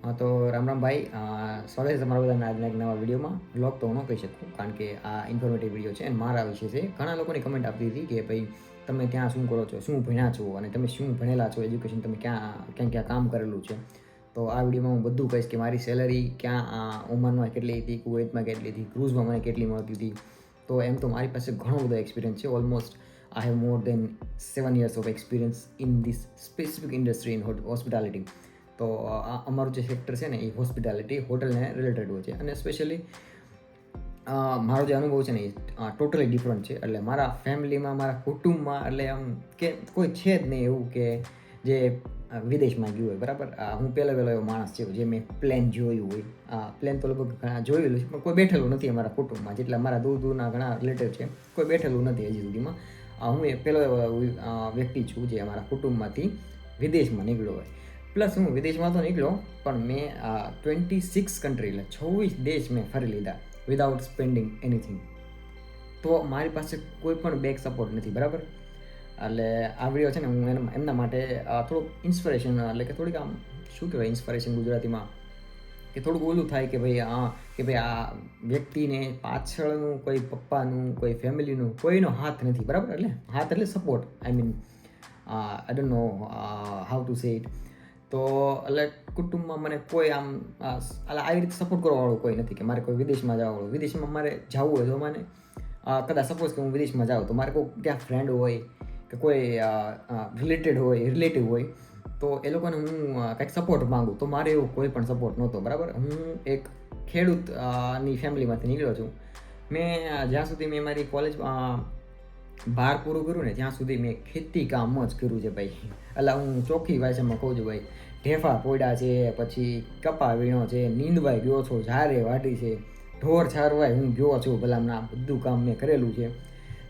હા તો રામ ભાઈ, સ્વાગત છે તમારા બધાના આજના એક નવા વિડીયોમાં. વ્લોગ તો હું ન કહી શકું કારણ કે આ ઇન્ફોર્મેટિવ વિડીયો છે અને મારા વિશે છે. ઘણા લોકોની કમેન્ટ આપતી હતી કે ભાઈ તમે ત્યાં શું કરો છો, શું ભણ્યા છો અને તમે શું ભણેલા છો, એજ્યુકેશન તમે ક્યાં ક્યાં કામ કરેલું છે. તો આ વિડીયોમાં હું બધું કહીશ કે મારી સેલરી ક્યાં ઓમાનમાં કેટલી હતી, કુવૈતમાં કેટલી હતી, ક્રૂઝમાં મને કેટલી મળતી હતી. તો એમ તો મારી પાસે ઘણો બધો એક્સપિરિયન્સ છે. Almost I have more than 7 years of experience in this specific industry in hospitality. તો અમારું જે સેક્ટર છે ને એ હોસ્પિટાલિટી હોટલને રિલેટેડ હોય છે અને સ્પેશિયલી મારો જે અનુભવ છે ને એ ટોટલી ડિફરન્ટ છે. એટલે મારા ફેમિલીમાં, મારા કુટુંબમાં એટલે આમ કે કોઈ છે જ નહીં એવું કે જે વિદેશમાં ગયું હોય. બરાબર, હું પહેલો એવો માણસ છે જે મેં પ્લેન જોયું હોય. પ્લેન તો લગભગ ઘણા જોયેલું છે પણ કોઈ બેઠેલું નથી અમારા કુટુંબમાં. જેટલા મારા દૂરના ઘણા રિલેટિવ છે કોઈ બેઠેલું નથી હજી સુધીમાં. હું એ પહેલો એવો વ્યક્તિ છું જે અમારા કુટુંબમાંથી વિદેશમાં નીકળ્યો હોય. પ્લસ હું વિદેશમાં તો નીકળ્યો પણ મેં 26 કન્ટ્રી એટલે 26 દેશ મેં ફરી લીધા વિદાઉટ સ્પેન્ડિંગ એનીથિંગ. તો મારી પાસે કોઈ પણ બેક સપોર્ટ નથી. બરાબર, એટલે આ વિડીયો છે ને હું એમના માટે થોડુંક ઇન્સ્પિરેશન, એટલે કે થોડીક આમ શું કહેવાય ઇન્સ્પિરેશન ગુજરાતીમાં, કે થોડુંક ઓલું થાય કે ભાઈ આ વ્યક્તિને પાછળનું કોઈ પપ્પાનું, કોઈ ફેમિલીનું કોઈનો હાથ નથી. બરાબર, એટલે હાથ એટલે support. I mean I don't know how to say it. તો એટલે કુટુંબમાં મને કોઈ આમ એટલે આવી રીતે સપોર્ટ કરવાવાળું કોઈ નથી કે મારે કોઈ વિદેશમાં જવાવાળું. વિદેશમાં મારે જવું હોય તો મને કદાચ સપોઝ કે હું વિદેશમાં જાઉં તો મારે કોઈ ક્યાં ફ્રેન્ડ હોય કે કોઈ રિલેટિવ હોય તો એ લોકોને હું કંઈક સપોર્ટ માગું તો મારે એવું કોઈ પણ સપોર્ટ નહોતો. બરાબર, હું એક ખેડૂત ની ફેમિલીમાંથી નીકળ્યો છું. મેં જ્યાં સુધી મેં મારી કોલેજ બહાર પૂરું કર્યું ને ત્યાં સુધી મેં ખેતી કામ જ કર્યું છે ભાઈ. એટલે હું ચોખ્ખી ભાષામાં કહું છું ભાઈ, ઢેફા પોડ્યા છે, પછી કપા વીણ્યો છે, નીંદવાય ગયો છો, ઝારે વાટી છે, ઢોર છારવાય હું ગયો છું, ભલામણા બધું કામ મેં કરેલું છે.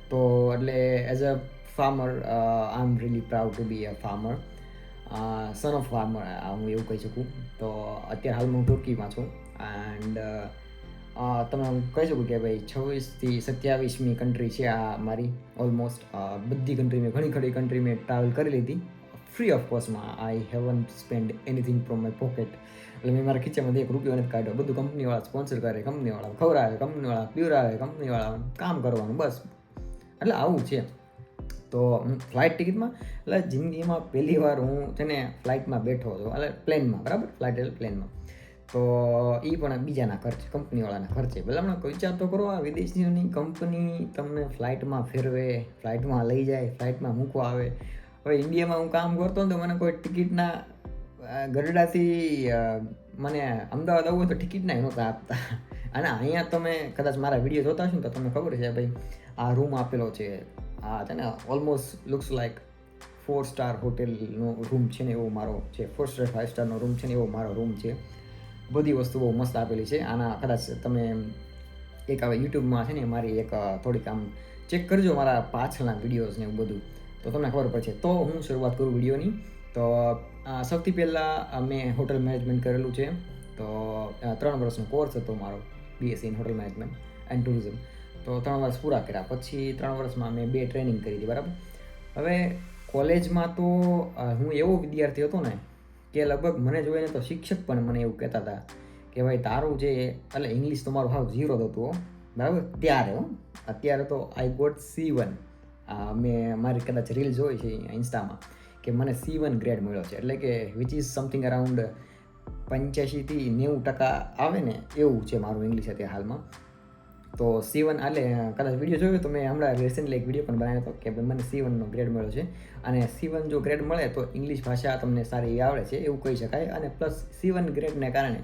તો એટલે as a farmer I am really proud to be a farmer, son of farmer હું એવું કહી શકું. તો અત્યારે હાલમાં હું તુર્કીમાં છું એન્ડ તમે હું કહી શકું કે ભાઈ 26થી 27મી કન્ટ્રી છે આ મારી. ઓલમોસ્ટ બધી કન્ટ્રી મેં ઘણી ખરી કન્ટ્રી મેં ટ્રાવેલ કરી લીધી ફ્રી ઓફ કોસ્ટમાં. I haven't spend anything from my pocket. એટલે મેં મારા ખીચામાંથી એક રૂપિયો નથી કાઢ્યો. બધું કંપનીવાળા સ્પોન્સર કરે, કંપનીવાળા ખવડાવે, કંપનીવાળા પીવડાવે, કંપનીવાળા કામ કરવાનું બસ. એટલે આવું છે. તો ફ્લાઇટ ટિકિટમાં એટલે જિંદગીમાં પહેલી વાર હું છે ને ફ્લાઇટમાં બેઠો હતો, એટલે પ્લેનમાં. બરાબર, ફ્લાઇટ એટલે પ્લેનમાં. તો એ પણ બીજાના ખર્ચે, કંપનીવાળાના ખર્ચે. ભલે હમણાં વિચાર તો કરો, આ વિદેશીઓની કંપની તમને ફ્લાઇટમાં ફેરવે, ફ્લાઇટમાં લઈ જાય, ફ્લાઇટમાં મૂકવા આવે. હવે ઇન્ડિયામાં હું કામ કરતો ને તો મને કોઈ ટિકિટના ગરડાથી મને અમદાવાદ આવવું હોય તો ટિકિટના નહોતા આપતા. અને અહીંયા તમે કદાચ મારા વિડીયો જોતા હશો ને તો તમને ખબર છે ભાઈ આ રૂમ આપેલો છે. આ છે ને ઓલમોસ્ટ લુક્સ લાઈક 4 સ્ટાર હોટેલનો રૂમ છે ને એવો મારો છે. 4 સ્ટાર 5 સ્ટારનો રૂમ છે ને એવો મારો રૂમ છે. બધી વસ્તુ બહુ મસ્ત આપેલી છે. આના કદાચ તમે એક હવે યુટ્યુબમાં છે ને મારી એક થોડીક આમ ચેક કરજો મારા પાછળના વિડીયોઝ ને એવું બધું, તો તમને ખબર પડશે. તો હું શરૂઆત કરું વિડીયોની. તો સૌથી પહેલાં મેં હોટલ મેનેજમેન્ટ કરેલું છે. તો 3 વર્ષનો કોર્સ હતો મારો, BSc in hotel management and tourism. તો 3 વર્ષ પૂરા કર્યા પછી 3 વર્ષમાં મેં 2 ટ્રેનિંગ કરી હતી. બરાબર, હવે કોલેજમાં તો હું એવો વિદ્યાર્થી હતો ને કે લગભગ મને જોઈને તો શિક્ષક પણ મને એવું કહેતા હતા કે ભાઈ તારું જે એટલે ઇંગ્લિશ તો મારું હાવ 0 જ હતું. બરાબર, ત્યારે અત્યારે તો આઈ ગોટ C1. મેં મારી કદાચ રીલ જોઈ છે ઇન્સ્ટામાં કે મને C1 ગ્રેડ મળ્યો છે. એટલે કે વિચ ઇઝ સમથિંગ અરાઉન્ડ 85થી 90% આવે ને એવું છે મારું ઇંગ્લિશ અત્યારે હાલમાં. તો C1 એટલે કદાચ વિડીયો જોયો તો મેં હમણાં રિસેન્ટલી એક વિડીયો પણ બનાવ્યો હતો કે મને C1નો ગ્રેડ મળ્યો છે. અને C1 જો ગ્રેડ મળે તો ઇંગ્લિશ ભાષા તમને સારી આવડે છે એવું કહી શકાય. અને પ્લસ C1 ગ્રેડને કારણે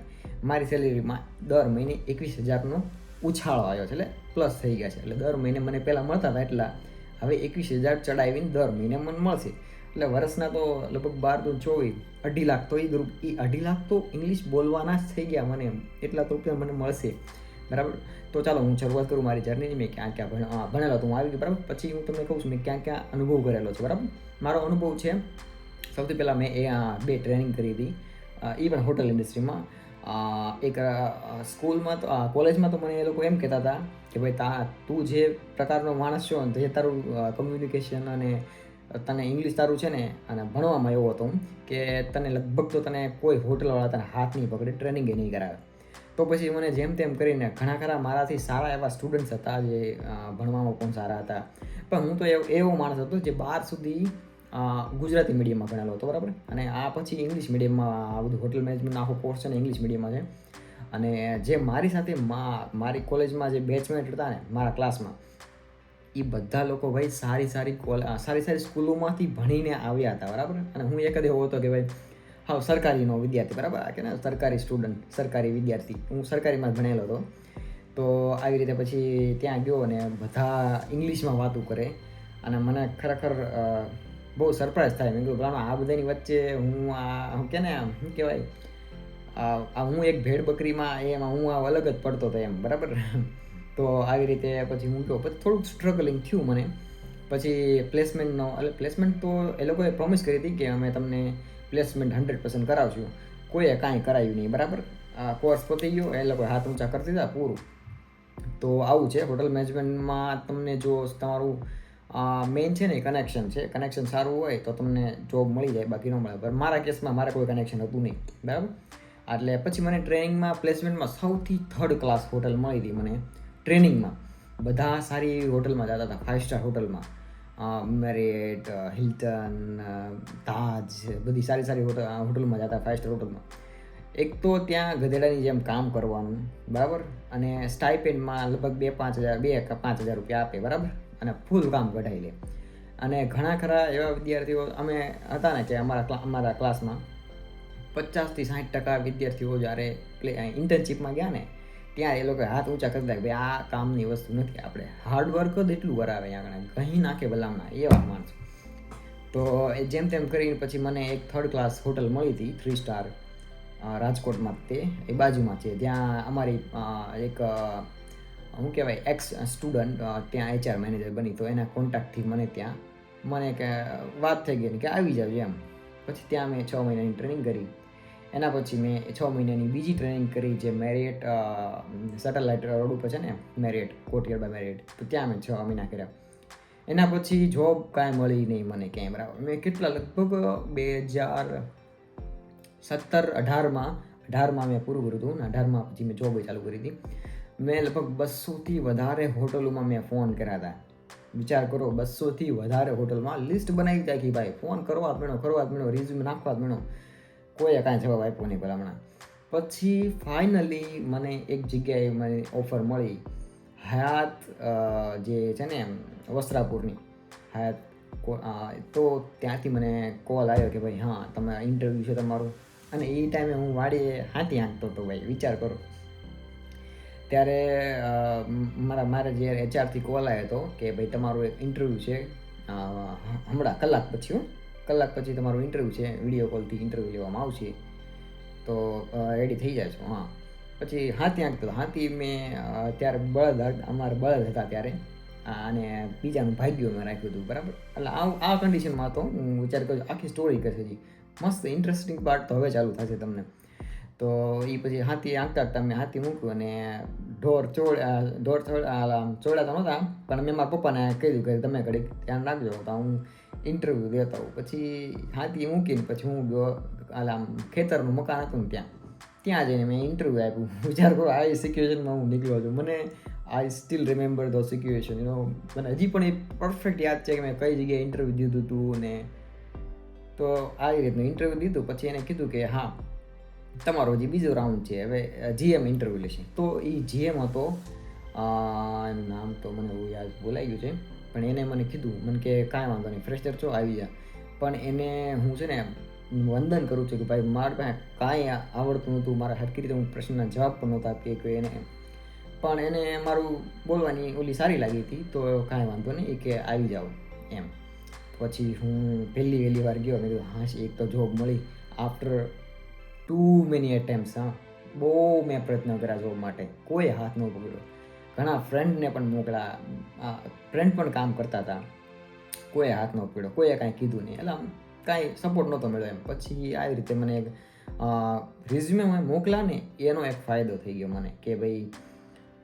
મારી સેલેરીમાં દર મહિને 21,000નો ઉછાળો આવ્યો છે. એટલે પ્લસ થઈ ગયા છે. એટલે દર મહિને મને પહેલાં મળતા હતા એટલા હવે 21,000 ચડાવીને દર મહિને મને મળશે. એટલે વર્ષના તો લગભગ 12 × 24 2.5 લાખ. તો એ 2.5 લાખ તો ઇંગ્લિશ બોલવાના જ થઈ ગયા મને. એટલા તો રૂપિયા મને મળશે. બરાબર, તો ચાલો હું શરૂઆત કરું મારી જર્નીની. મેં ક્યાં ક્યાં ભણેલો તો હું આવી ગયો. બરાબર, પછી હું તમને કહું છું મેં ક્યાં ક્યાં અનુભવ કરેલો છે. બરાબર, મારો અનુભવ છે સૌથી પહેલાં મેં 2 ટ્રેનિંગ કરી હતી, એ પણ હોટલ ઇન્ડસ્ટ્રીમાં. એક સ્કૂલમાં તો કોલેજમાં તો મને એ લોકો એમ કહેતા હતા કે ભાઈ તું જે પ્રકારનો માણસ છો ને જે તારું કમ્યુનિકેશન અને તને ઇંગ્લિશ તારું છે ને અને ભણવામાં એવો હતો કે તને લગભગ તો તને કોઈ હોટલવાળા તને હાથ નહીં પકડે, ટ્રેનિંગ એ નહીં કરાવે. તો પછી મને જેમ તેમ કરીને ઘણા ખરા મારાથી સારા એવા સ્ટુડન્ટ્સ હતા જે ભણવામાં પણ સારા હતા, પણ હું તો એવો માણસ હતો જે 12 સુધી ગુજરાતી મીડિયમમાં ભણેલો હતો, બરાબર. અને આ પછી ઇંગ્લિશ મીડિયમમાં આ બધું હોટલ મેનેજમેન્ટ આખો કોર્સ છે ને ઇંગ્લિશ મીડિયમમાં છે. અને જે મારી સાથે મારી કોલેજમાં જે બેચમેટ હતા ને મારા ક્લાસમાં, એ બધા લોકો ભાઈ સારી સારી સ્કૂલોમાંથી ભણીને આવ્યા હતા, બરાબર. અને હું એક જ એવો હતો કે ભાઈ હા સરકારીનો વિદ્યાર્થી, બરાબર, કે ને સરકારી સ્ટુડન્ટ, સરકારી વિદ્યાર્થી, હું સરકારીમાં જ ભણેલો હતો. તો આવી રીતે પછી ત્યાં ગયો અને બધા ઇંગ્લિશમાં વાતું કરે અને મને ખરેખર બહુ સરપ્રાઈઝ થાય. મેં કીધું આ બધાની વચ્ચે હું કે ને શું કહેવાય, હું એક ભેડ બકરીમાં એમાં હું અલગ જ પડતો હતો એમ, બરાબર. તો આવી રીતે પછી હું કહું, પછી થોડુંક સ્ટ્રગલિંગ થયું મને. પછી પ્લેસમેન્ટ તો એ લોકોએ પ્રોમિસ કરી હતી કે અમે તમને પ્લેસમેન્ટ 100% કરાવશું. કોઈએ કાંઈ કરાવ્યું નહીં, બરાબર. કોર્સ પતી ગયો, એ લોકોએ હાથ ઊંચા કરી દીધા, પૂરું. તો આવું છે હોટલ મેનેજમેન્ટમાં. તમને જો તમારું મેઇન છે ને કનેક્શન છે, કનેક્શન સારું હોય તો તમને જોબ મળી જાય, બાકી ન મળે. પણ મારા કેસમાં મારે કોઈ કનેક્શન હતું નહીં, બરાબર. એટલે પછી મને ટ્રેનિંગમાં પ્લેસમેન્ટમાં સૌથી 3rd ક્લાસ હોટલ મળી હતી મને ટ્રેનિંગમાં. બધા સારી હોટલમાં જતા હતા, 5 સ્ટાર હોટલમાં, મેરિયટ, હિલ્ટન, તાજ, બધી સારી હોટલમાં જતા, 5 સ્ટાર હોટલમાં. એક તો ત્યાં ગધેડાની જેમ કામ કરવાનું, બરાબર. અને સ્ટાઇપેન્ડમાં લગભગ 2-5 હજાર રૂપિયા આપે, બરાબર. અને ફૂલ કામ કઢાઈ લે. અને ઘણા ખરા એવા વિદ્યાર્થીઓ અમે હતા ને કે અમારા ક્લાસમાં 50-60% વિદ્યાર્થીઓ જ્યારે ઇન્ટર્નશીપમાં ગયા ને ત્યાં એ લોકો હાથ ઊંચા કરી દે કે ભાઈ આ કામની વસ્તુ નથી, આપણે હાર્ડવર્ક જ એટલું કરાવે અહીંયા ઘણી નાખે ભલામણા, એવા માણસો. તો એ જેમ તેમ કરીને પછી મને એક 3rd ક્લાસ હોટલ મળી હતી, 3 સ્ટાર, રાજકોટમાં. તે એ બાજુમાં છે, ત્યાં અમારી એક શું કહેવાય એક્સ સ્ટુડન્ટ ત્યાં HR મેનેજર બની. તો એના કોન્ટેક્ટથી મને કે વાત થઈ ગઈ કે આવી જાવ એમ. પછી ત્યાં મેં 6 મહિનાની ટ્રેનિંગ કરી. એના પછી મેં 6 મહિનાની બીજી ટ્રેનિંગ કરી જે મેરિયટ સેટેલાઇટ રોડ ઉપર છે ને, મેરિયટ, કોર્ટયાર્ડ બાય મેરિયટ. તો ત્યાં મેં 6 મહિના કર્યા. એના પછી જોબ કાંઈ મળી નહીં મને ક્યાંય, બરાબર. મેં કેટલા લગભગ 2017-18માં મેં પૂરું કર્યું હતું. 18માં પછી મેં જોબ ચાલુ કરી હતી. મેં લગભગ 200થી વધારે હોટલોમાં મેં ફોન કર્યા હતા. વિચાર કરો, 200થી વધારે હોટલમાં લિસ્ટ બનાવી હતી કે ભાઈ ફોન કરવા જ મેળો, રિઝ્યુમ નાખવા જ મેળો. કોઈએ કાંઈ જવાબ આપ્યો નહીં ભલામણા. પછી ફાઇનલી મને એક જગ્યાએ મને ઓફર મળી, હયાત જે છે ને વસ્ત્રાપુરની હયાત. તો ત્યાંથી મને કોલ આવ્યો કે ભાઈ હા તમે ઇન્ટરવ્યૂ છે તમારું. અને એ ટાઈમે હું વાડીએ હાથી આંકતો હતો ભાઈ, વિચાર કરો. ત્યારે મારા જે HRથી કોલ આવ્યો હતો કે ભાઈ તમારું એક ઇન્ટરવ્યૂ છે હમણાં કલાક પછી તમારું ઇન્ટરવ્યૂ છે, વિડીયો કોલથી ઇન્ટરવ્યૂ લેવામાં આવશે, તો રેડી થઈ જાય છો. હા, પછી હાથી આંકતો. હાથી મેં ત્યારે અમારે બળદ હતા ત્યારે, અને બીજાનું ભાગ્ય મેં રાખ્યું હતું, બરાબર. એટલે આ કન્ડિશનમાં હતો. હું વિચાર કરું આખી સ્ટોરી કરશે જી, મસ્ત ઇન્ટરેસ્ટિંગ પાર્ટ તો હવે ચાલુ થશે તમને. તો એ પછી હાથી આંકતા મેં હાથી મૂક્યું અને ઢોર ચોળ્યા તો નહોતા, પણ મેં મારા પપ્પાને કહ્યું કે તમે ઘડીક ધ્યાન રાખજો, તો હું ઇન્ટરવ્યૂ દેતા હોઉં. પછી હાથી મૂકીને પછી હું ગયો ખેતરનું મકાન હતું ને ત્યાં જઈને મેં ઇન્ટરવ્યૂ આપ્યું. વિચાર કરો આ સિચ્યુએશનમાં હું નીકળ્યો છું. મને I still remember the situation, મને હજી પણ એ પરફેક્ટ યાદ છે કે મેં કઈ જગ્યાએ ઇન્ટરવ્યૂ દીધું હતું. ને તો આવી રીતનું ઇન્ટરવ્યૂ દીધું. પછી એને કીધું કે હા તમારો હજી બીજો રાઉન્ડ છે, હવે GM ઇન્ટરવ્યૂ લેશે. તો એ GM હતો, એનું નામ તો મને એવું યાદ બોલાઈ ગયું છે, પણ એને મને કીધું, મને કે કાંઈ વાંધો નહીં, ફ્રેશર છો આવી જા. પણ એને હું છે ને વંદન કરું છું કે ભાઈ મારા પાસે કાંઈ આવડતું નહોતું, મારા હરખી રીતે હું પ્રશ્નના જવાબ પણ નહોતા આપી કે એને, પણ એને મારું બોલવાની ઓલી સારી લાગી હતી. તો કાંઈ વાંધો નહીં કે આવી જાઓ એમ. પછી હું વહેલી વાર ગયો. મેં કીધું હા એક તો જોબ મળી આફ્ટર ટુ મેની એટેમ્પ્સ. હા, બહુ મેં પ્રયત્ન કર્યા જોબ માટે, કોઈ હાથ ન પકડ્યો. ઘણા ફ્રેન્ડને પણ મોકલ્યા, ફ્રેન્ડ પણ કામ કરતા હતા, કોઈ હાથ ન પકડ્યો, કોઈએ કાંઈ કીધું નહીં. એટલે આમ કાંઈ સપોર્ટ નહોતો મળ્યો એમ. પછી આવી રીતે મને એક રિઝ્યુમે મોકલા ને એનો એક ફાયદો થઈ ગયો મને કે ભાઈ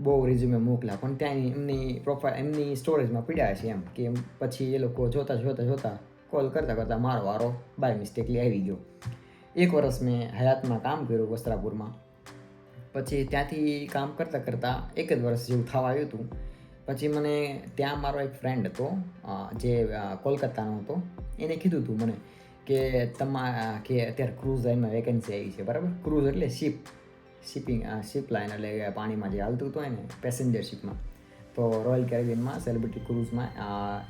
બહુ રિઝ્યુમે મોકલા, પણ ત્યાં એમની પ્રોફાઇલ એમની સ્ટોરેજમાં પીડ્યા છે એમ. કે પછી એ લોકો જોતા કોલ કરતાં કરતાં મારો વારો બાય મિસ્ટેકલી આવી ગયો. 1 વર્ષ મેં હયાતમાં કામ કર્યું વસ્ત્રાપુરમાં. પછી ત્યાંથી કામ કરતાં કરતાં 1 જ વર્ષ જેવું થવા આવ્યું હતું. પછી મને ત્યાં મારો એક ફ્રેન્ડ હતો જે કોલકાતાનો હતો. એને કીધું હતું મને કે કે અત્યારે ક્રૂઝ લાઇનમાં વેકેન્સી આવી છે, બરાબર. ક્રૂઝ એટલે શિપ લાઇન એટલે પાણીમાં જે હાલતું હતું ને પેસેન્જર શિપમાં. તો રોયલ કેરેબિયનમાં સેલિબ્રિટી ક્રૂઝમાં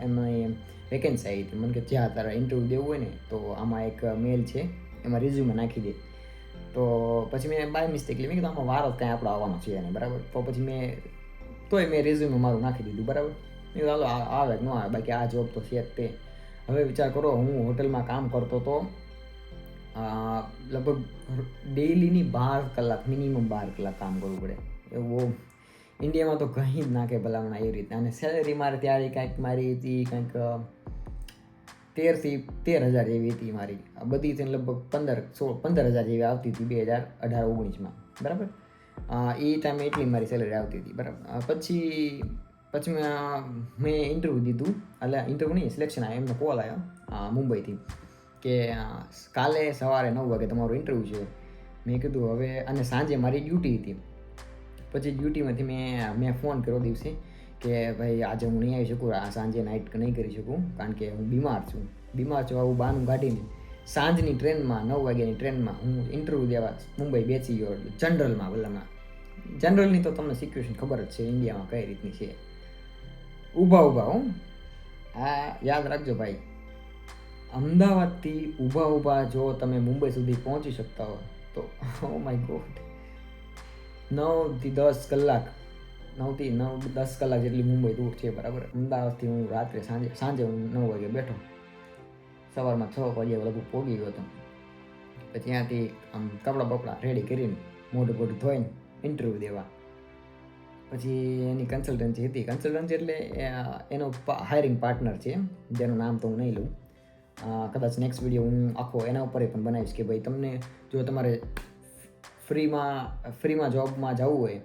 એમાં વેકેન્સી આવી હતી. મને કે જ્યાં તારા ઇન્ટરવ્યૂ દેવું હોય ને તો આમાં એક મેલ છે, એમાં રિઝ્યુમે નાખી દે. તો પછી મેં બાય મિસ્ટેકલી મેં કીધું આમાં વારો કાંઈ આપણો આવવાનો છે એને, બરાબર. તો પછી મેં રિઝ્યુમે મારું નાખી દીધું, બરાબર. મેં કીધું હાલો આવે કે ન આવે, બાકી આ જોબ તો છે જ તે. હવે વિચાર કરો, હું હોટલમાં કામ કરતો હતો લગભગ ડેઈલીની 12 કલાક, મિનિમમ 12 કલાક કામ કરવું પડે. એવું ઇન્ડિયામાં તો કંઈ જ નાખે ભલામણ એવી રીતે. અને સેલેરી મારે ત્યારે કાંઈક મારી હતી કંઈક 13,000 જેવી હતી મારી. બધી થઈને લગભગ 15,000 જેવી આવતી હતી 2018-19માં, બરાબર. એ ટાઈમે એટલી મારી સેલેરી આવતી હતી, બરાબર. પછી મેં ઇન્ટરવ્યૂ દીધું, એટલે ઇન્ટરવ્યૂ નહીં, સિલેક્શન આવ્યો. એમનો કોલ આવ્યો મુંબઈથી કે કાલે સવારે 9 વાગે તમારું ઇન્ટરવ્યૂ છે. મેં કીધું હવે, અને સાંજે મારી ડ્યુટી હતી. પછી ડ્યુટીમાંથી મેં ફોન કર્યો દિવસે કે ભાઈ આજે હું નહીં આવી શકું, આ સાંજે નાઇટ નહીં કરી શકું કારણ કે હું બીમાર છું. આવું બહાનું કાઢીને સાંજની ટ્રેનમાં 9 વાગ્યાની ટ્રેનમાં હું ઇન્ટરવ્યૂ દેવા મુંબઈ બેસી ગયો. જનરલમાં ભલામાં. જનરલની તો તમને સિચ્યુએશન ખબર જ છે ઇન્ડિયામાં કઈ રીતની છે. ઊભા હું આ યાદ રાખજો ભાઈ, અમદાવાદથી ઊભા જો તમે મુંબઈ સુધી પહોંચી શકતા હો તો ઓ માય ગોડ, 9 થી 10 કલાક 10 કલાક જેટલી મુંબઈ દૂર છે, બરાબર. અમદાવાદથી હું રાત્રે સાંજે હું 9 વાગે બેઠો, સવારમાં 6 વાગે લગભગ પહોંચી ગયો હતો. પછી ત્યાંથી આમ કપડાં રેડી કરીને મોઢું ધોઈને ઇન્ટરવ્યૂ દેવા. પછી એની કન્સલ્ટન્સી હતી. કન્સલ્ટન્સી એટલે એનો હાયરિંગ પાર્ટનર છે, જેનું નામ તો હું નહીં લઉં. કદાચ નેક્સ્ટ વિડીયો હું આખો એના ઉપર પણ બનાવીશ કે ભાઈ તમને જો તમારે ફ્રીમાં જોબમાં જવું હોય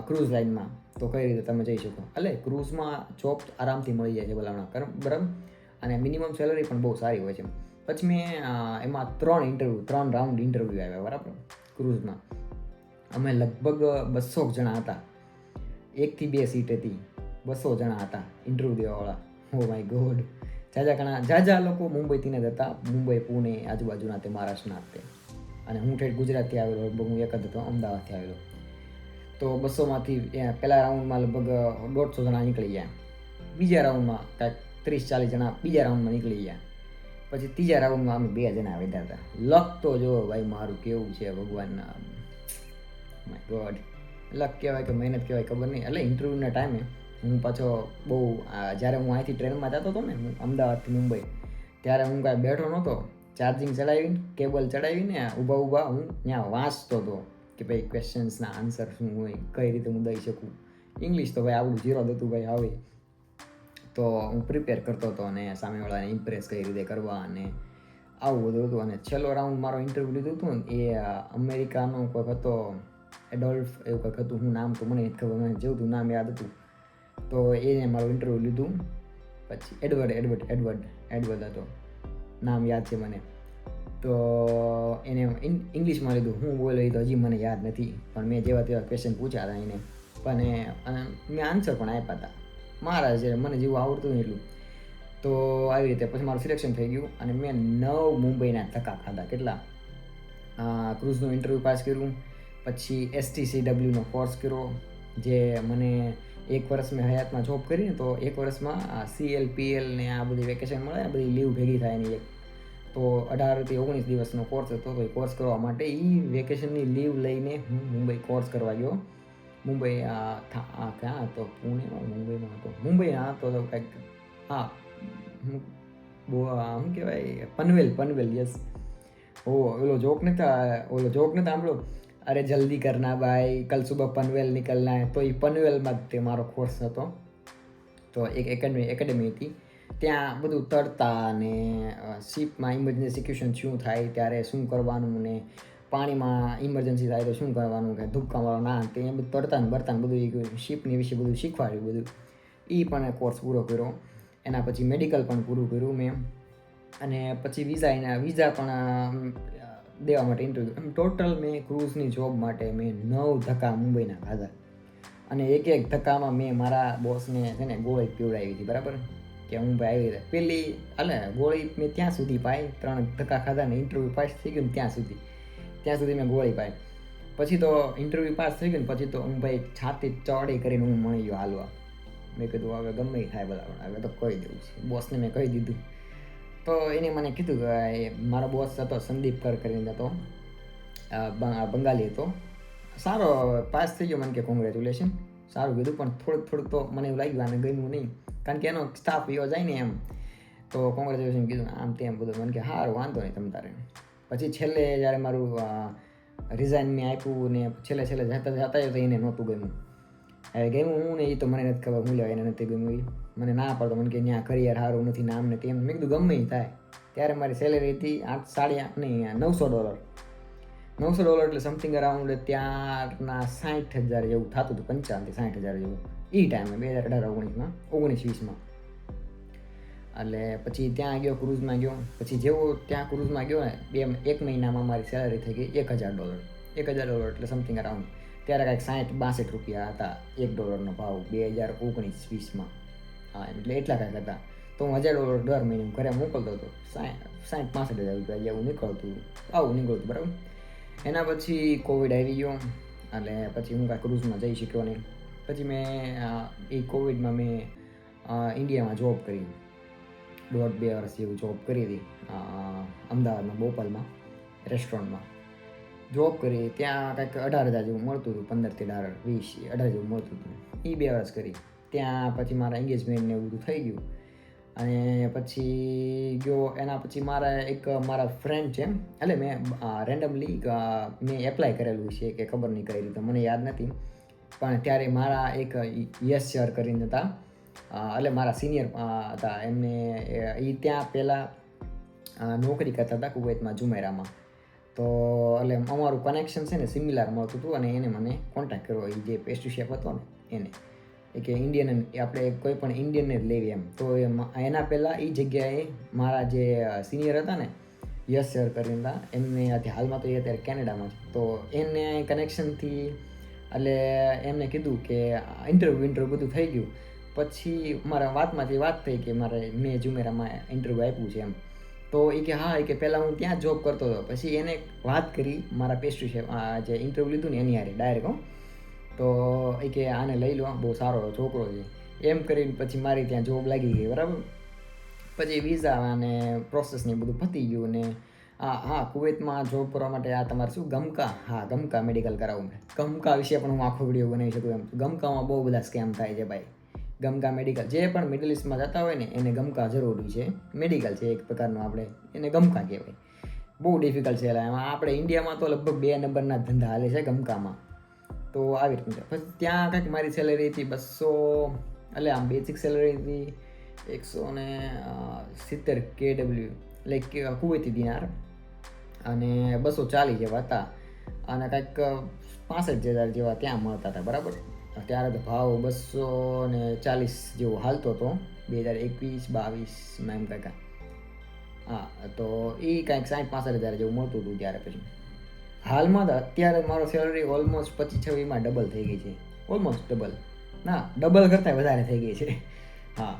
ક્રૂઝ લાઇનમાં તો કઈ રીતે તમે જઈ શકો. એટલે ક્રૂઝમાં જોબ આરામથી મળી જાય છે ભલામણા, બરાબર. અને મિનિમમ સેલરી પણ બહુ સારી હોય છે. પછી મેં એમાં 3 રાઉન્ડ ઇન્ટરવ્યૂ આવ્યા, બરાબર. ક્રૂઝમાં અમે લગભગ 200 જણા હતા. 1 થી 2 સીટ હતી, 200 જણા હતા ઇન્ટરવ્યૂ દેવાવાળા. ઓ માય ગોડ, જાજા લોકો મુંબઈથી જ હતા. મુંબઈ, પુણે, આજુબાજુના તે મહારાષ્ટ્રના તે. અને હું ઠેઠ ગુજરાતથી આવેલો, લગભગ હું એક જ હતો, અમદાવાદથી આવેલો. તો 200માંથી પહેલા રાઉન્ડમાં લગભગ 150 જણા નીકળી ગયા. બીજા રાઉન્ડમાં કાંઈક 30-40 જણા બીજા રાઉન્ડમાં નીકળી ગયા. પછી ત્રીજા રાઉન્ડમાં અમે 2 જણા વધ્યા હતા. લક તો જો ભાઈ મારું કેવું છે ભગવાનના, માય ગોડ. લક કહેવાય કે મહેનત કહેવાય ખબર નહીં. એટલે ઇન્ટરવ્યૂના ટાઈમે હું પાછો બહુ, જ્યારે હું અહીંથી ટ્રેનમાં જતો હતો ને અમદાવાદથી મુંબઈ, ત્યારે હું કાંઈ બેઠો નહોતો. ચાર્જિંગ ચડાવીને, કેબલ ચડાવીને ઊભા હું ત્યાં વાંચતો હતો કે ભાઈ ક્વેશ્ચન્સના આન્સર શું હોય, કઈ રીતે હું દઈ શકું. ઇંગ્લિશ તો ભાઈ આવડું જીરો હતું ભાઈ આવે. તો હું પ્રિપેર કરતો હતો અને સામેવાળાને ઇમ્પ્રેસ કઈ રીતે કરવા અને આવું બધું હતું. અને છેલ્લો રાઉન્ડ મારો ઇન્ટરવ્યૂ લીધું હતું ને એ અમેરિકાનો કોઈક હતો, એડોલ્ફ એવું કંઈક હતું. હું નામ તો મને નથી ખબર, મને જેવું હતું નામ યાદ હતું. તો એને મારું ઇન્ટરવ્યૂ લીધું. પછી એડવર્ડ હતો, નામ યાદ છે મને. તો એને ઇંગ્લિશમાં લીધું. હું બોલ્યો એ તો હજી મને યાદ નથી, પણ મેં જેવા તેવા ક્વેશ્ચન પૂછ્યા હતા એને. અને મેં આન્સર પણ આપ્યા હતા મારા, જે મને જેવું આવડતું ને એટલું. તો આવી રીતે પછી મારું સિલેક્શન થઈ ગયું અને મેં 9 મુંબઈના ધક્કા ખાધા. કેટલા? ક્રૂઝનું ઇન્ટરવ્યૂ પાસ કર્યું, પછી STCWનો કોર્સ કર્યો, જે મને 1 વર્ષ મેં હયાતમાં જોબ કરીને તો 1 વર્ષમાં CL, PL ને આ બધી વેકેશન મળે ને બધી લીવ ભેગી થાય એની એક. તો 18 થી 19 દિવસનો કોર્સ હતો. તો એ કોર્સ કરવા માટે એ વેકેશનની લીવ લઈને હું મુંબઈ કોર્સ કરવા ગયો. મુંબઈ ક્યાં હતો? પુણેમાં, મુંબઈમાં હતો. મુંબઈમાં હતો તો કંઈક, શું કહેવાય, પનવેલ. યસ. ઓલો જોક નથી સાંભળો, અરે જલ્દી કરના ભાઈ, કલ સુબહ પનવેલ નિકલના હે. તો એ પનવેલમાં જ તે મારો કોર્સ હતો. તો એક એકેડેમી હતી. ત્યાં બધું તરતા અને શિપમાં ઇમરજન્સી સિચ્યુએશન શું થાય ત્યારે શું કરવાનું, ને પાણીમાં ઇમરજન્સી થાય તો શું કરવાનું, કે ધુબકા મારવાના તે બધું તરતા ને બરતા બધું શિપની વિશે બધું શીખવાડ્યું બધું. એ પણ કોર્સ પૂરો કર્યો. એના પછી મેડિકલ પણ પૂરું કર્યું મેં. અને પછી વિઝા પણ દેવા માટે ઇન્ટરવ્યૂ. એમ ટોટલ મેં ક્રૂઝની જોબ માટે મેં 9 ધક્કા મુંબઈના ખાધા. અને એક ધક્કામાં મેં મારા બોસને છે ને ગોળી પીવડાવી હતી, બરાબર, કે હું ભાઈ આવી રીતે પેલી ગોળી મેં ત્યાં સુધી પાઈ, 3 ધક્કા ખાધા ને ઇન્ટરવ્યૂ પાસ થઈ ગયું ને ત્યાં સુધી મેં ગોળી પાઈ. પછી તો ઇન્ટરવ્યૂ પાસ થઈ ગયું ને પછી તો હું ભાઈ છાતી ચોડી કરીને હું મળી ગયો હાલવા. મેં કીધું હવે ગમે થાય બરાબર, હવે તો કહી દેવું છે બોસને. મેં કહી દીધું. તો એને મને કીધું કે મારો બોસ હતો સંદીપ કર કરીને હતો, બંગાળી હતો. સારો પાસ થઈ ગયો. મને કે કોંગ્રેચ્યુલેશન, સારું કીધું. પણ થોડુંક તો મને એવું લાગ્યું આને ગમ્યું નહીં, કારણ કે એનો સ્ટાફ એવો જાય ને એમ. તો કોંગ્રેચ્યુલેશન કીધું આમ તેમ બધું. મને કે સારું, વાંધો નહીં તમ તારે. પછી છેલ્લે જ્યારે મારું રિઝાઇન મેં આપ્યું ને છેલ્લે જતા તો એને નહોતું ગમ્યું. હવે ગમ્યું હું ને એ તો મને નથી ખબર, હું લેવા એને નથી ગમ્યું. મને ના પડતો, મને કે ત્યાં કરિયર સારું નથી, નામ ને તેમ. મેં કીધું ગમે એ થાય. ત્યારે મારી સેલેરી હતી $900. $900 એટલે સમથિંગ અરાઉન્ડ ત્યારના 60,000 જેવું થતું હતું, 55,000 થી 60,000 જેવું એ ટાઈમે 2018-19-20. એટલે પછી ત્યાં ગયો, ક્રૂઝમાં ગયો. પછી જેવો ત્યાં ક્રૂઝમાં ગયો ને 1 મહિનામાં મારી સેલેરી થઈ ગઈ $1,000. $1,000 એટલે સમથિંગ અરાઉન્ડ ત્યારે કાંઈક 60-62 રૂપિયા હતા $1નો ભાવ 2019-20. હા, એટલે એટલા કાંઈક હતા. તો હું $1,000 દર મહિને ઘરે મોકલતો હતો. 60-65,000 રૂપિયા જેવું નીકળતું, બરાબર. એના પછી કોવિડ આવી ગયો. એટલે પછી હું કાંઈ ક્રૂઝમાં જઈ શક્યો નહીં. પછી મેં એ કોવિડમાં મેં ઇન્ડિયામાં જોબ કરી, 1.5-2 વર્ષ જેવું જોબ કરી હતી. અમદાવાદમાં બોપલમાં રેસ્ટોરન્ટમાં જોબ કરી. ત્યાં કાંઈક 18,000 જેવું મળતું હતું, 15 થી 18 જેવું મળતું હતું. એ 2 વર્ષ કરી. ત્યાં પછી મારા એન્ગેજમેન્ટ ને એવું બધું થઈ ગયું. અને પછી ગયો. એના પછી મારા ફ્રેન્ડ છે, એટલે મેં રેન્ડમલી મેં એપ્લાય કરેલું છે કે ખબર નહીં કઈ રીતે, મને યાદ નથી. પણ ત્યારે મારા એક યસ સર કરીને હતા, એટલે મારા સિનિયર હતા. એમને એ ત્યાં પહેલાં નોકરી કરતા હતા કુવૈતમાં, જુમેરામાં. તો એટલે અમારું કનેક્શન છે ને સિમિલર મળતું હતું. અને એને મને કોન્ટેક્ટ કર્યો, એ જે પેસ્ટ્રી શેફ હતો ને એને, કે ઇન્ડિયન આપણે કોઈ પણ ઇન્ડિયનને જ લેવી એમ. તો એના પહેલાં એ જગ્યાએ મારા જે સિનિયર હતા ને, યસ સર કરીને હતા, એમને હાલમાં તો એ અત્યારે કેનેડામાં છે. તો એને કનેક્શનથી એટલે એમને કીધું કે ઇન્ટરવ્યૂ બધું થઈ ગયું. પછી મારા વાતમાંથી વાત થઈ કે મેં જુમેરામાં ઇન્ટરવ્યૂ આપ્યું છે એમ. તો એ કે હા, એ કે પહેલાં હું ત્યાં જોબ કરતો હતો. પછી એને વાત કરી મારા પેસ્ટ્રી શેફ જે ઇન્ટરવ્યૂ લીધું ને એની હારે ડાયરેક્ટ. તો એ કે આને લઈ લો, બહુ સારો છોકરો છે એમ કરીને પછી મારી ત્યાં જોબ લાગી ગઈ, બરાબર. પછી વિઝા અને પ્રોસેસને બધું પતી ગયું. ને હા, કુવૈતમાં જોબ કરવા માટે આ તમારે શું ગમકા મેડિકલ કરાવવું. ગમકા વિશે પણ હું આખો વિડીયો બનાવી શકું એમ. ગમકામાં બહુ બધા સ્કેમ થાય છે ભાઈ. ગમકા મેડિકલ, જે પણ મિડલ ઇસ્ટમાં જતા હોય ને એને ગમકા જરૂરી છે. મેડિકલ છે એક પ્રકારનું, આપણે એને ગમકા કહેવાય. બહુ ડિફિકલ્ટ છે. એમાં આપણે ઇન્ડિયામાં તો લગભગ 2 નંબરના ધંધા હાલે છે ગમકામાં. તો આવી રીતે પછી ત્યાં કંઈક મારી સેલેરી હતી 200, એટલે આમ બેઝિક સેલેરી હતી 170 KW, એટલે કુવૈતી દિનાર, અને 240 જેવા હતા. અને કંઈક 65,000 જેવા ત્યાં મળતા હતા, બરાબર. ત્યારે તો ભાવ 240 જેવો હાલતો હતો 2021-22 એમ કાંઈક. હા, તો એ કાંઈક 60-65,000 જેવું મળતું હતું ત્યારે. પછી હાલમાં અત્યારે મારો સેલરી ઓલમોસ્ટ 25-26 ડબલ થઈ ગઈ છે. ઓલમોસ્ટ ડબલ, ના ડબલ કરતાં વધારે થઈ ગઈ છે. હા,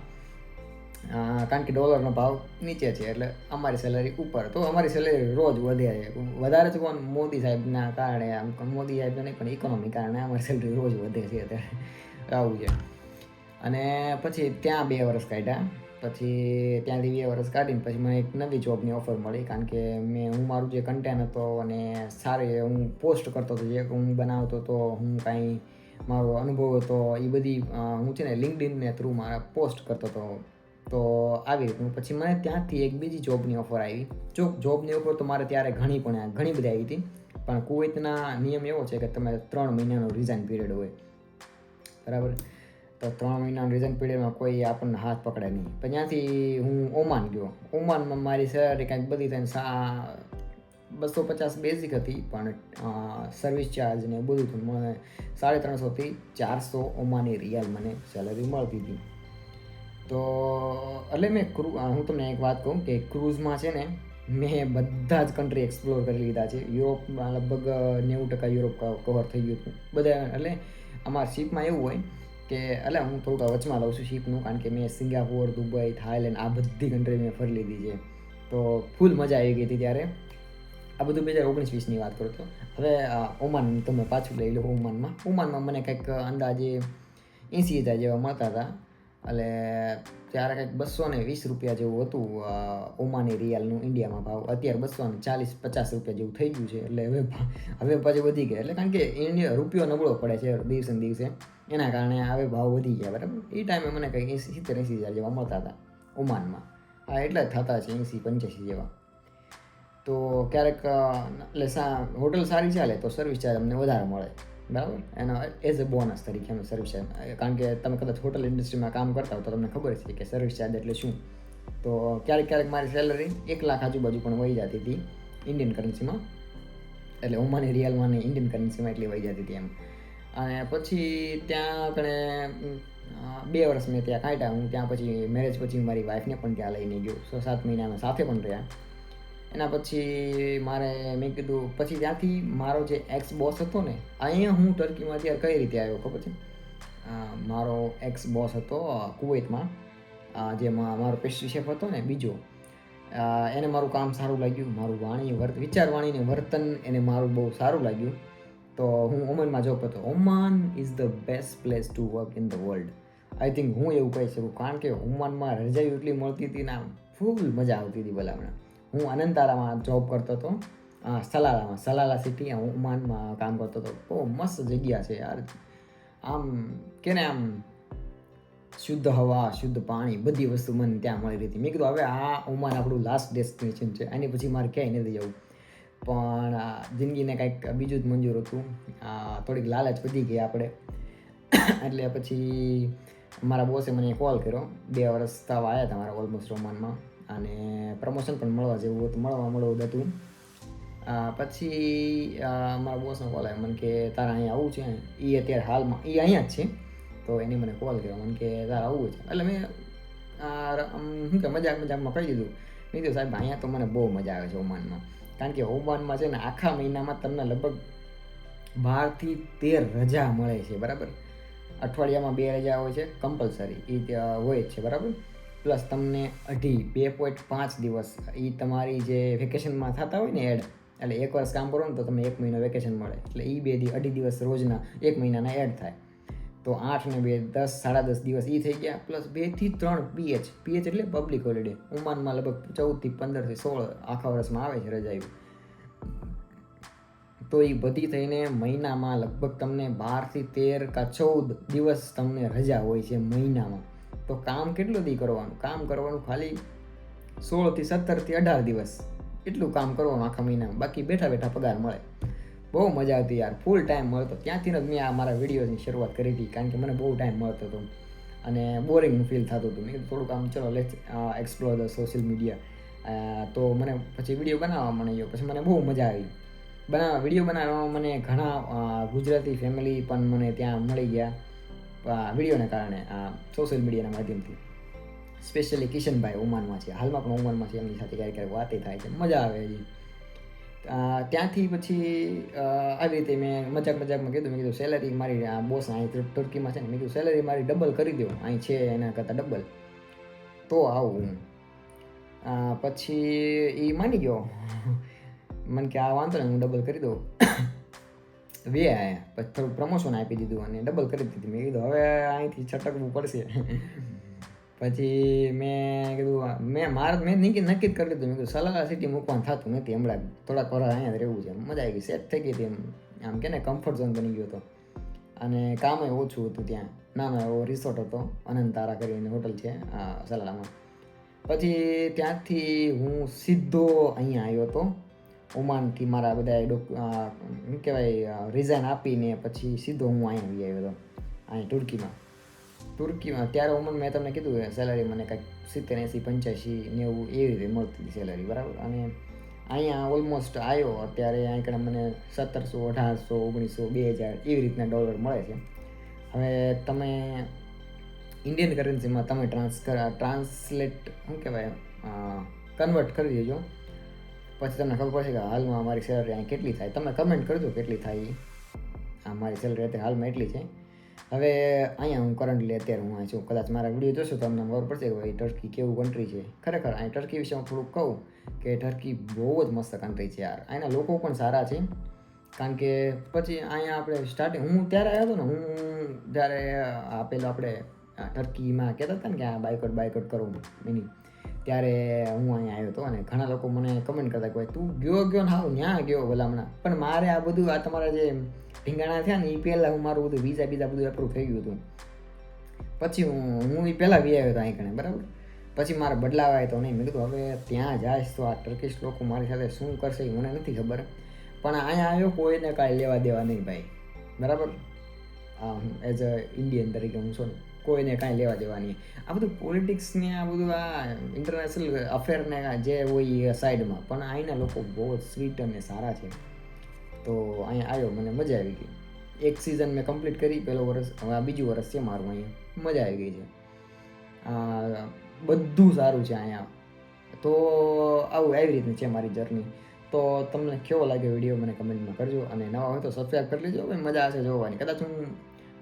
કારણ કે ડોલરનો ભાવ નીચે છે એટલે અમારી સેલરી ઉપર. તો અમારી સેલરી રોજ વધે છે. વધારે તો કોણ, મોદી સાહેબના કારણે. આમ મોદી સાહેબ નહીં પણ ઇકોનોમી કારણે અમારી સેલરી રોજ વધે છે અત્યારે, આવું છે. અને પછી ત્યાં 2 વર્ષ કાઢ્યા. પછી ત્યાંથી 2 વર્ષ કાઢીને પછી મને એક નવી જોબની ઓફર મળી. કારણ કે હું મારું જે કન્ટેન્ટ હતો અને સારી હું પોસ્ટ કરતો હતો, જે હું બનાવતો હતો, હું કાંઈ મારો અનુભવ હતો, એ બધી હું છે ને લિંક્ડઇનને થ્રુ મારા પોસ્ટ કરતો હતો. તો આવી રીતનું પછી મને ત્યાંથી એક બીજી જોબની ઓફર આવી. જોબની ઓફર તો મારે ત્યારે ઘણી બધી આવી હતી. પણ કુવૈતના નિયમ એવો છે કે તમે 3 મહિનાનો રિઝાઇન પીરિયડ હોય, બરાબર. તો 3 મહિનાના રિઝાઇન પીરિયડમાં કોઈ આપણને હાથ પકડે નહીં. પણ ત્યાંથી હું ઓમાન ગયો. ઓમાનમાં મારી સેલરી કાંઈક બધી થઈને 250 બેઝિક હતી, પણ સર્વિસ ચાર્જ ને બધું મને 350 થી 400 ઓમાની રિયાલ મને સેલરી મળતી હતી. તો એટલે હું તમને એક વાત કહું કે ક્રૂઝમાં છે ને મેં બધા જ કન્ટ્રી એક્સપ્લોર કરી લીધા છે. યુરોપમાં લગભગ 90% યુરોપ કવર થઈ ગયું હતું બધા. એટલે અમારા શિપમાં એવું હોય કે એટલે હું થોડુંક વચમાં લઉં છું શિપનું, કારણ કે મેં સિંગાપોર, દુબઈ, થાઈલેન્ડ આ બધી કન્ટ્રી મેં ફરી લીધી છે. તો ફૂલ મજા આવી ગઈ હતી ત્યારે. આ બધું 2019-20ની વાત કરું તો. હવે ઓમાન તમે પાછું લઈ લો. ઓમાનમાં મને કંઈક અંદાજે 80,000 જેવા મળતા હતા. એટલે ત્યારે કંઈક 220 રૂપિયા જેવું હતું ઓમાની રિયાલનું ઇન્ડિયામાં ભાવ. અત્યારે 240-50 રૂપિયા જેવું થઈ ગયું છે. એટલે હવે પાછું વધી ગયા. એટલે કારણ કે રૂપિયો નબળો પડે છે દિવસે ને દિવસે, એના કારણે હવે ભાવ વધી ગયા. બરાબર. એ ટાઈમે મને કંઈક 70-80,000 જેવા મળતા હતા ઓમાનમાં. હા, એટલા જ થતા છે 80-85 જેવા. તો ક્યારેક એટલે હોટલ સારી ચાલે તો સર્વિસ ચાર્જ અમને વધારે મળે. બરાબર. એનો એઝ અ બોનસ તરીકે અમે સર્વિસ ચાર્જ, કારણ કે તમે કદાચ હોટલ ઇન્ડસ્ટ્રીમાં કામ કરતા હો તો તમને ખબર છે કે સર્વિસ ચાર્જ એટલે શું. તો ક્યારેક મારી સેલરી 1 લાખ આજુબાજુ પણ વહી જતી હતી ઇન્ડિયન કરન્સીમાં. એટલે ઓમાની રિયાલમાં ને ઇન્ડિયન કરન્સીમાં એટલી વહી જતી હતી એમ. અને પછી ત્યાં આગળ 2 વર્ષ મેં ત્યાં કાઢ્યા. હું ત્યાં પછી મેરેજ પછી મારી વાઈફને પણ ત્યાં લઈને ગયો. 6-7 મહિના અમે સાથે પણ રહ્યા. એના પછી મેં કીધું, પછી ત્યાંથી મારો જે એક્સ બોસ હતો ને, અહીંયા હું ટર્કીમાં ત્યારે કઈ રીતે આવ્યો ખબર છે? મારો એક્સ બોસ હતો કુવૈતમાં, જે મારો પેસ્ટ્રી શેફ હતો ને બીજો, એને મારું કામ સારું લાગ્યું. મારું વિચારવાણી ને વર્તન એને મારું બહુ સારું લાગ્યું. તો હું ઓમાનમાં જોબ કરતો. Oman is the best place to work in the world. I think હું એવું કહી શકું, કારણ કે ઓમાનમાં રજાઈ એટલી મળતી હતી ને, ફૂલ મજા આવતી હતી ભલામણા. હું અનંતારામાં જોબ કરતો હતો, સલાલા સિટી ઓમાનમાં કામ કરતો હતો. બહુ મસ્ત જગ્યા છે યાર. આમ શુદ્ધ હવા, શુદ્ધ પાણી, બધી વસ્તુ મને ત્યાં મળી રહી હતી. મેં કીધું હવે આ ઓમાન આપણું લાસ્ટ ડેસ્ટિનેશન છે, આની પછી મારે ક્યાંય નથી જવું. પણ જિંદગીને કંઈક બીજું જ મંજૂર હતું. થોડીક લાલચ વધી ગઈ આપણે. એટલે પછી મારા બોસે મને કોલ કર્યો. 2 વર્ષ થવા આવ્યા હતા મારા ઓલમોસ્ટ ઓમાનમાં, અને પ્રમોશન પણ મળવું હતું. પછી મારા બોસનો કોલ આવ્યો મને કે તારે અહીંયા આવવું છે. એ અત્યારે હાલમાં એ અહીંયા જ છે. તો એને મને કોલ કર્યો, મને કે તારે આવવું છે. એટલે મેં શું કે મજાકમાં કહી દીધું. મેં કીધું સાહેબ અહીંયા તો મને બહુ મજા આવે છે ઓમાનમાં. કારણ કે ઓમાનમાં છે ને આખા મહિનામાં તમને લગભગ 12 થી 13 રજા મળે છે. બરાબર. અઠવાડિયામાં 2 રજા હોય છે કમ્પલસરી, એ હોય જ છે. બરાબર. પ્લસ તમને 2.5 દિવસ એ તમારી જે વેકેશનમાં થતા હોય ને એડ, એટલે 1 વર્ષ કામ કરો ને તો તમને 1 મહિનો વેકેશન મળે. એટલે એ 2.5 દિવસ રોજના 1 મહિનાના એડ થાય. તો 8 ને 2 10, 10.5 દિવસ એ થઈ ગયા. પ્લસ 2 થી 3 પીએચ એટલે પબ્લિક હોલિડે. ઓમાનમાં લગભગ 14 થી 15 થી 16 આખા વર્ષમાં આવે છે રજા. તો એ બધી થઈને મહિનામાં લગભગ તમને 12 થી 13 કા 14 દિવસ તમને રજા હોય છે મહિનામાં. તો કામ કેટલું દી કરવાનું? કામ કરવાનું ખાલી 16 થી 17 થી 18 દિવસ એટલું કામ કરવાનું આખા મહિનામાં. બાકી બેઠા બેઠા પગાર મળે. બહુ મજા આવતી યાર. ફૂલ ટાઈમ મળતો. ત્યાંથી જ મેં મારા વિડીયોની શરૂઆત કરી હતી, કારણ કે મને બહુ ટાઈમ મળતો હતો અને બોરિંગ ફીલ થતું હતું. મેં થોડુંક ચલો let's explore the social media. તો મને પછી વિડીયો બનાવવા માંડ્યો. પછી મને બહુ મજા આવી વિડીયો બનાવવામાં. મને ઘણા ગુજરાતી ફેમિલી પણ મને ત્યાં મળી ગયા વિડીયોને કારણે, સોશિયલ મીડિયાના માધ્યમથી. સ્પેશિયલી કિશનભાઈ ઓમાનમાં છે, હાલમાં પણ ઓમાનમાં છે. એમની સાથે ક્યારેક વાતે થાય છે, મજા આવે હજી. ત્યાંથી પછી આવી રીતે મેં મજાકમાં કીધું સેલરી મારી બોસ અહીં તુર્કીમાં છે ને, મેં કીધું સેલરી મારી ડબલ કરી દો, અહીં છે એના કરતાં ડબલ, તો આવું હું. પછી એ માની ગયો. મને કે આ વાંધો ને હું ડબલ કરી દઉં. આયા પછી થોડું પ્રમોશન આપી દીધું અને ડબલ કરી દીધી. મેં કીધું હવે અહીંથી છટકવું પડશે. પછી મેં કીધું મેં નક્કી જ કરી લીધું. મેં કીધું સલાલા સિટી મૂકવાનું થતું નથી હમણાં, થોડાક વાર અહીંયા જ રહેવું છે. મજા આવી ગઈ, સેટ થઈ ગઈ હતી. આમ કે ને કમ્ફર્ટ ઝોન બની ગયો હતો. અને કામ ઓછું હતું ત્યાં. નાનો એવો રિસોર્ટ હતો, અનંતારા કરીને હોટલ છે સલાલામાં. પછી ત્યાંથી હું સીધો અહીંયા આવ્યો હતો ઓમાનથી. મારા બધા શું કહેવાય રિઝાઇન આપીને પછી સીધો હું અહીંયા આવ્યો હતો, અહીં તુર્કીમાં. ત્યારે ઓમાન મેં તમને કીધું સેલરી મને કંઈક 70, 80, 85, 90 એવી રીતે મળતી હતી સેલરી. બરાબર. અને અહીંયા ઓલમોસ્ટ આવ્યો અત્યારે અહીં કણે મને 1700, 1800, 1900, 2000 એવી રીતના ડોલર મળે છે. હવે તમે ઇન્ડિયન કરન્સીમાં તમે ટ્રાન્સલેટ શું કહેવાય કન્વર્ટ કરી દેજો. પછી તમને ખબર પડશે કે હાલમાં મારી સેલરી અહીં કેટલી થાય. તમે કમેન્ટ કરજો કેટલી થાય. મારી સેલરી અત્યારે હાલમાં એટલી છે. હવે અહીંયા હું કરન્ટલી અત્યારે હું અહીં છું. કદાચ મારા વિડીયો જોશો તો તમને ખબર પડશે કે ભાઈ ટર્કી કેવું કન્ટ્રી છે. ખરેખર અહીં ટર્કી વિશે હું થોડુંક કહું કે ટર્કી બહુ જ મસ્ત કન્ટ્રી છે યાર. અહીંના લોકો પણ સારા છે. કારણ કે પછી અહીંયા આપણે સ્ટાર્ટિંગ હું ત્યારે આવ્યો હતો ને, હું જ્યારે પેલો આપણે ટર્કીમાં કહેતા હતા ને કે આ બાયકોટ કરું એની, ત્યારે હું અહીંયા આવ્યો હતો. અને ઘણા લોકો મને કમેન્ટ કરતા કે ભાઈ તું ગયો ને હાવ ન્યા ગયો ભલામણા. પણ મારે આ બધું આ તમારા જે ઢીંગાણા થયા ને એ પહેલાં હું મારું બધું વિઝા બધું એપ્રૂવ થઈ ગયું હતું. પછી હું એ પહેલાં વી આવ્યો હતો અહીં કણે, બરાબર. પછી મારે બદલાવાય તો નહીં. મેં કીધું હવે ત્યાં જઈશ તો આ ટર્કીશ લોકો મારી સાથે શું કરશે એ મને નથી ખબર. પણ અહીંયા આવ્યો કોઈને કાંઈ લેવા દેવા નહીં ભાઈ, બરાબર. એઝ અ ઇન્ડિયન તરીકે હું છું ને, કોઈને કાંઈ લેવા દેવા નહીં. આ બધું પોલિટિક્સને આ બધું આ ઇન્ટરનેશનલ અફેરને જે હોય એ સાઈડમાં, પણ અહીંના લોકો બહુ જ સ્વીટ અને સારા છે. તો અહીંયા આવ્યો, મને મજા આવી ગઈ. એક સિઝન મેં કમ્પ્લીટ કરી, પહેલો વર્ષ, હવે આ બીજું વર્ષ છે મારું. અહીંયા મજા આવી ગઈ છે. બધું સારું છે અહીંયા. તો આવી રીતની છે મારી જર્ની. તો તમને કેવો લાગે વિડીયો મને કમેન્ટમાં કરજો. અને નવા હોય તો સબસ્ક્રાઈબ કરી લેજો. ભાઈ મજા આવશે જોવાની. કદાચ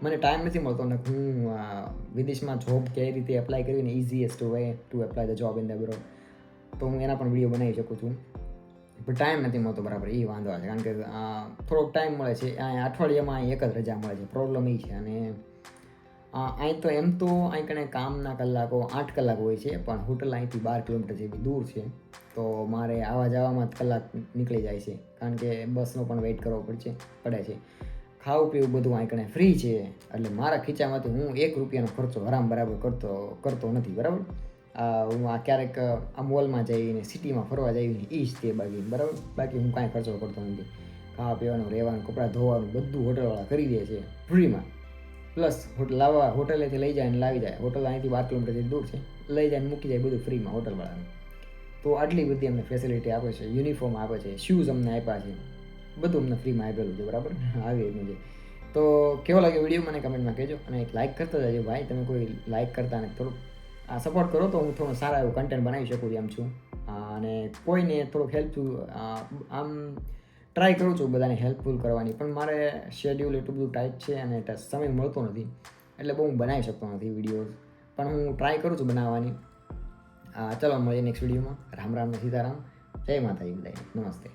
મને ટાઈમ નથી મળતો ને હું વિદેશમાં જોબ કઈ રીતે એપ્લાય કરીને easiest way to apply the job in the broad, તો હું એના પણ વિડીયો બનાવી શકું છું. પણ ટાઈમ નથી મળતો, બરાબર. એ વાંધો છે. કારણ કે થોડોક ટાઈમ મળે છે. અહીંયા અઠવાડિયામાં એક જ રજા મળે છે. પ્રોબ્લેમ એ છે. અને અહીં તો એમ તો અહીં કણે કામના કલાકો 8 કલાક હોય છે, પણ હોટલ અહીંથી 12 કિલોમીટર જેવી દૂર છે. તો મારે આવવા જવામાં જ કલાક નીકળી જાય છે. કારણ કે બસનો પણ વેઇટ કરવો પડે છે. ખાવું પીવું બધું અહીં કણે ફ્રી છે. એટલે મારા ખીચામાંથી હું 1 રૂપિયાનો ખર્ચો હરામ બરાબર કરતો નથી, બરાબર. હું ક્યારેક આ મોલમાં જઈને સિટીમાં ફરવા જઈને એ જ તે બરાબર. બાકી હું કાંઈ ખર્ચો કરતો નથી. ખાવા પીવાનું, રહેવાનું, કપડાં ધોવાનું બધું હોટલવાળા કરી દે છે ફ્રીમાં. પ્લસ હોટલેથી લઈ જાય અને લાવી જાય. હોટલ અહીંથી 12 કિલોમીટરથી દૂર છે. લઈ જાય મૂકી જાય બધું ફ્રીમાં હોટલવાળાને. તો આટલી બધી અમને ફેસિલિટી આપે છે. યુનિફોર્મ આપે છે, શૂઝ અમને આપ્યા છે, બધું અમને ફ્રીમાં આપેલું છે, બરાબર. આવી રીતનું છે. તો કેવો લાગે વિડીયો મને કમેન્ટમાં કહેજો. અને એક લાઇક કરતા જજો ભાઈ. તમે કોઈ લાઇક કરતા ને થોડુંક સપોર્ટ કરો તો હું થોડું સારા એવું કન્ટેન્ટ બનાવી શકું એમ છું. અને કોઈને થોડુંક હેલ્પફુલ આમ ટ્રાય કરું છું બધાને હેલ્પફુલ કરવાની. પણ મારે શેડ્યુલ એટલું બધું ટાઈટ છે અને સમય મળતો નથી, એટલે બહુ હું બનાવી શકતો નથી વિડીયોઝ. પણ હું ટ્રાય કરું છું બનાવવાની. ચલો મળીએ નેક્સ્ટ વિડીયોમાં. રામ રામ ને સીતારામ. જય માતાજી બધાય. નમસ્તે.